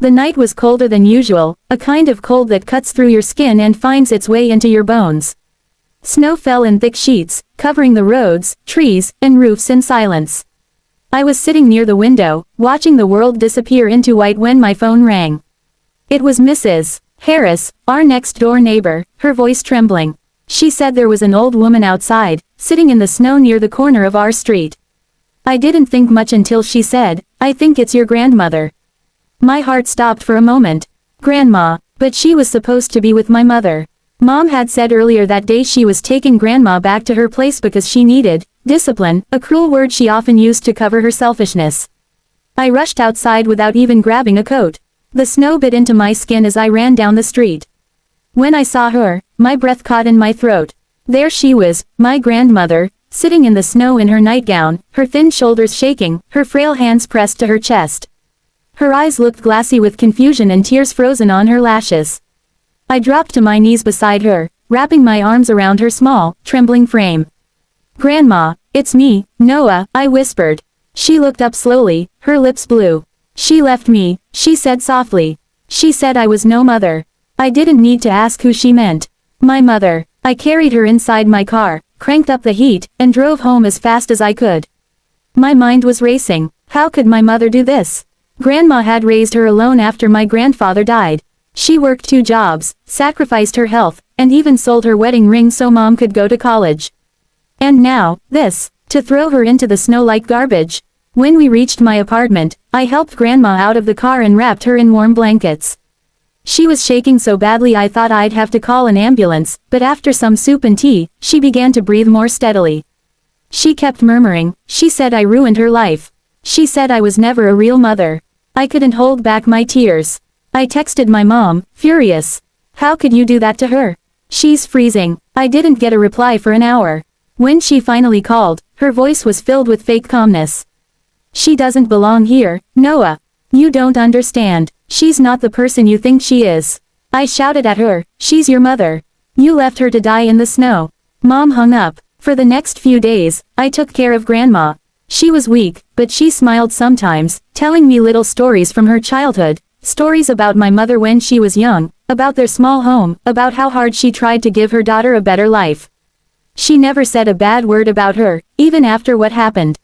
The night was colder than usual, a kind of cold that cuts through your skin and finds its way into your bones. Snow fell in thick sheets, covering the roads, trees, and roofs in silence. I was sitting near the window, watching the world disappear into white when my phone rang. It was Mrs. Harris, our next-door neighbor, her voice trembling. She said there was an old woman outside, sitting in the snow near the corner of our street. I didn't think much until she said, "I think it's your grandmother." My heart stopped for a moment. Grandma, but she was supposed to be with my mother. Mom had said earlier that day she was taking Grandma back to her place because she needed discipline, a cruel word she often used to cover her selfishness. I rushed outside without even grabbing a coat. The snow bit into my skin as I ran down the street. When I saw her, my breath caught in my throat. There she was, my grandmother, sitting in the snow in her nightgown, her thin shoulders shaking, her frail hands pressed to her chest. Her eyes looked glassy with confusion and tears frozen on her lashes. I dropped to my knees beside her, wrapping my arms around her small, trembling frame. "Grandma, it's me, Noah," I whispered. She looked up slowly, her lips blue. "She left me," she said softly. "She said I was no mother." I didn't need to ask who she meant. My mother. I carried her inside my car, cranked up the heat, and drove home as fast as I could. My mind was racing. How could my mother do this? Grandma had raised her alone after my grandfather died. She worked 2 jobs, sacrificed her health, and even sold her wedding ring so Mom could go to college. And now, this, to throw her into the snow like garbage. When we reached my apartment, I helped Grandma out of the car and wrapped her in warm blankets. She was shaking so badly I thought I'd have to call an ambulance, but after some soup and tea, she began to breathe more steadily. She kept murmuring, she said I ruined her life. She said I was never a real mother. I couldn't hold back my tears. I texted my mom, furious. "How could you do that to her? She's freezing." I didn't get a reply for an hour. When she finally called, her voice was filled with fake calmness. "She doesn't belong here, Noah. You don't understand. She's not the person you think she is." I shouted at her, "She's your mother. You left her to die in the snow." Mom hung up. For the next few days, I took care of Grandma. She was weak, but she smiled sometimes, telling me little stories from her childhood. Stories about my mother when she was young, about their small home, about how hard she tried to give her daughter a better life. She never said a bad word about her, even after what happened.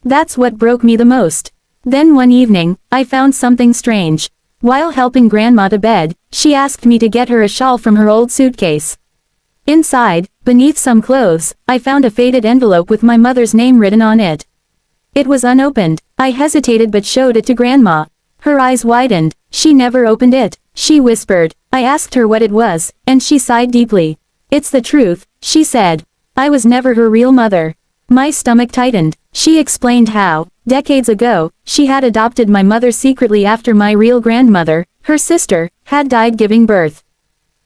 That's what broke me the most. Then one evening, I found something strange. While helping Grandma to bed, she asked me to get her a shawl from her old suitcase. Inside, beneath some clothes, I found a faded envelope with my mother's name written on it. It was unopened. I hesitated but showed it to Grandma. Her eyes widened. She never opened it, she whispered. I asked her what it was, and she sighed deeply. "It's the truth," she said. "I was never her real mother." My stomach tightened. She explained how, decades ago, she had adopted my mother secretly after my real grandmother, her sister, had died giving birth.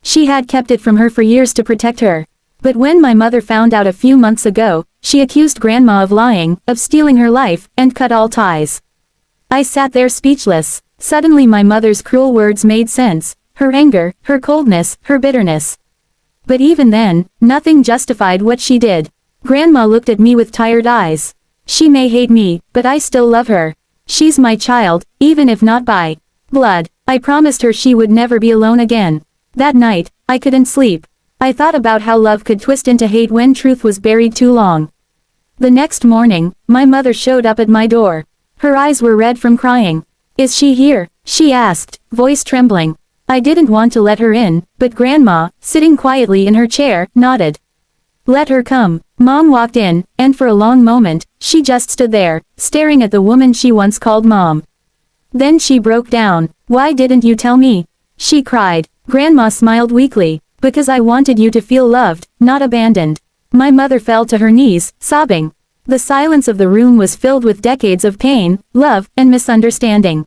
She had kept it from her for years to protect her. But when my mother found out a few months ago, she accused Grandma of lying, of stealing her life, and cut all ties. I sat there speechless. Suddenly my mother's cruel words made sense. Her anger, her coldness, her bitterness. But even then, nothing justified what she did. Grandma looked at me with tired eyes. "She may hate me, but I still love her. She's my child, even if not by blood." I promised her she would never be alone again. That night, I couldn't sleep. I thought about how love could twist into hate when truth was buried too long. The next morning, my mother showed up at my door. Her eyes were red from crying. "Is she here?" she asked, voice trembling. I didn't want to let her in, but Grandma, sitting quietly in her chair, nodded. "Let her come." Mom walked in, and for a long moment, she just stood there, staring at the woman she once called Mom. Then she broke down. "Why didn't you tell me?" she cried. Grandma smiled weakly. "Because I wanted you to feel loved, not abandoned." My mother fell to her knees, sobbing. The silence of the room was filled with decades of pain, love, and misunderstanding.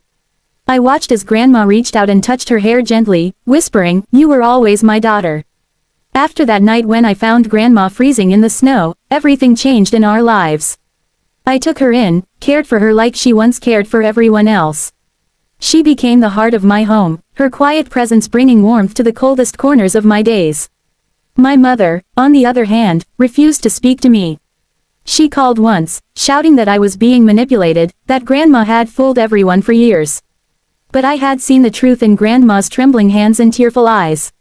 I watched as Grandma reached out and touched her hair gently, whispering, "You were always my daughter." After that night when I found Grandma freezing in the snow, everything changed in our lives. I took her in, cared for her like she once cared for everyone else. She became the heart of my home, her quiet presence bringing warmth to the coldest corners of my days. My mother, on the other hand, refused to speak to me. She called once, shouting that I was being manipulated, that Grandma had fooled everyone for years. But I had seen the truth in Grandma's trembling hands and tearful eyes.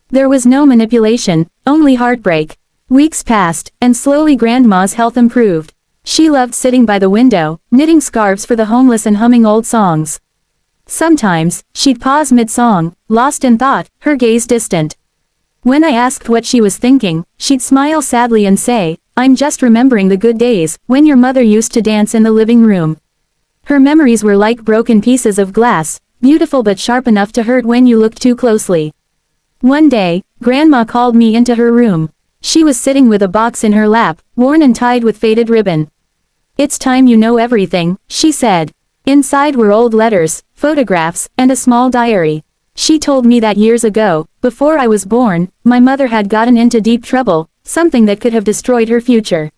There was no manipulation, only heartbreak. Weeks passed, and slowly Grandma's health improved. She loved sitting by the window, knitting scarves for the homeless and humming old songs. Sometimes, she'd pause mid-song, lost in thought, her gaze distant. When I asked what she was thinking, she'd smile sadly and say, "I'm just remembering the good days, when your mother used to dance in the living room." Her memories were like broken pieces of glass, beautiful but sharp enough to hurt when you looked too closely. One day, Grandma called me into her room. She was sitting with a box in her lap, worn and tied with faded ribbon. "It's time you know everything," she said. Inside were old letters, photographs, and a small diary. She told me that years ago, before I was born, my mother had gotten into deep trouble, something that could have destroyed her future.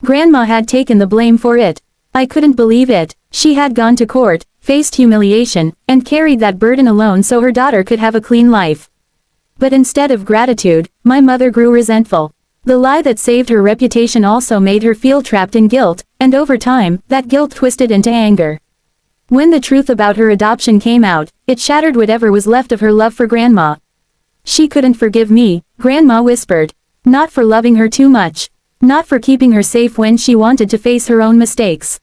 Grandma had taken the blame for it. I couldn't believe it. She had gone to court, faced humiliation, and carried that burden alone so her daughter could have a clean life. But instead of gratitude, my mother grew resentful. The lie that saved her reputation also made her feel trapped in guilt, and over time, that guilt twisted into anger. When the truth about her adoption came out, it shattered whatever was left of her love for Grandma. She couldn't forgive me, Grandma whispered. Not for loving her too much. Not for keeping her safe when she wanted to face her own mistakes.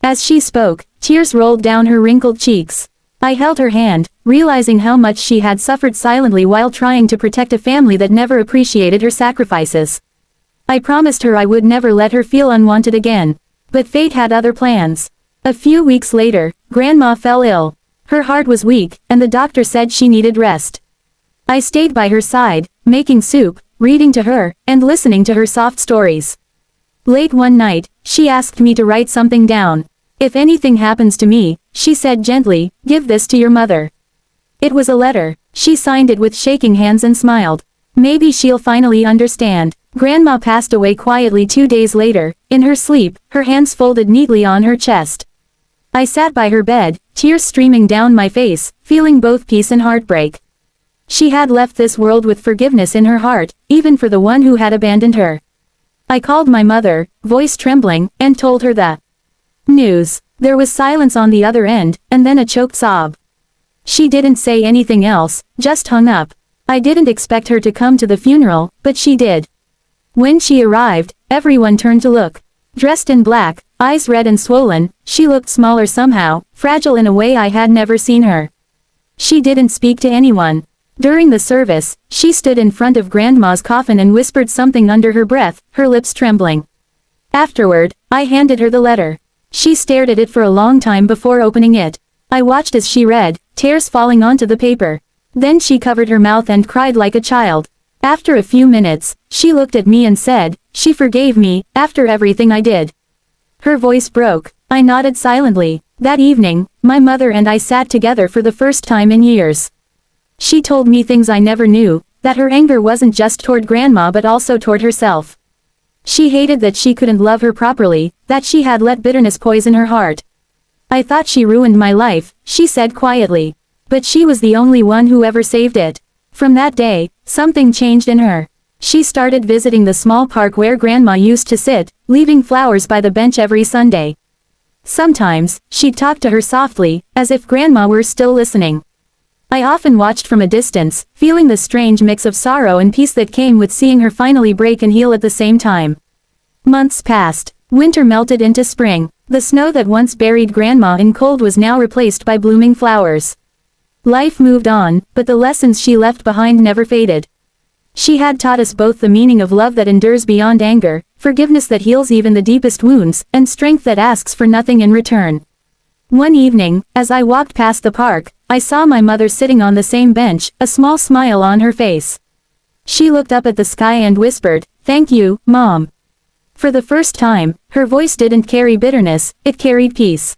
As she spoke, tears rolled down her wrinkled cheeks. I held her hand, realizing how much she had suffered silently while trying to protect a family that never appreciated her sacrifices. I promised her I would never let her feel unwanted again. But fate had other plans. A few weeks later, Grandma fell ill. Her heart was weak, and the doctor said she needed rest. I stayed by her side, making soup, reading to her, and listening to her soft stories. Late one night, she asked me to write something down. "If anything happens to me," she said gently, "give this to your mother." It was a letter. She signed it with shaking hands and smiled. Maybe she'll finally understand. Grandma passed away quietly 2 days later, in her sleep, her hands folded neatly on her chest. I sat by her bed, tears streaming down my face, feeling both peace and heartbreak. She had left this world with forgiveness in her heart, even for the one who had abandoned her. I called my mother, voice trembling, and told her the news. There was silence on the other end, and then a choked sob. She didn't say anything else, just hung up. I didn't expect her to come to the funeral, but she did. When she arrived, everyone turned to look. Dressed in black, eyes red and swollen, she looked smaller somehow, fragile in a way I had never seen her. She didn't speak to anyone. During the service, she stood in front of Grandma's coffin and whispered something under her breath, her lips trembling. Afterward, I handed her the letter. She stared at it for a long time before opening it. I watched as she read, tears falling onto the paper. Then she covered her mouth and cried like a child. After a few minutes, she looked at me and said, "She forgave me, after everything I did." Her voice broke. I nodded silently. That evening, my mother and I sat together for the first time in years. She told me things I never knew, that her anger wasn't just toward Grandma but also toward herself. She hated that she couldn't love her properly, that she had let bitterness poison her heart. "I thought she ruined my life," she said quietly. "But she was the only one who ever saved it." From that day, something changed in her. She started visiting the small park where Grandma used to sit, leaving flowers by the bench every Sunday. Sometimes, she'd talk to her softly, as if Grandma were still listening. I often watched from a distance, feeling the strange mix of sorrow and peace that came with seeing her finally break and heal at the same time. Months passed. Winter melted into spring. The snow that once buried Grandma in cold was now replaced by blooming flowers. Life moved on, but the lessons she left behind never faded. She had taught us both the meaning of love that endures beyond anger, forgiveness that heals even the deepest wounds, and strength that asks for nothing in return. One evening, as I walked past the park, I saw my mother sitting on the same bench, a small smile on her face. She looked up at the sky and whispered, "Thank you, Mom." For the first time, her voice didn't carry bitterness, it carried peace.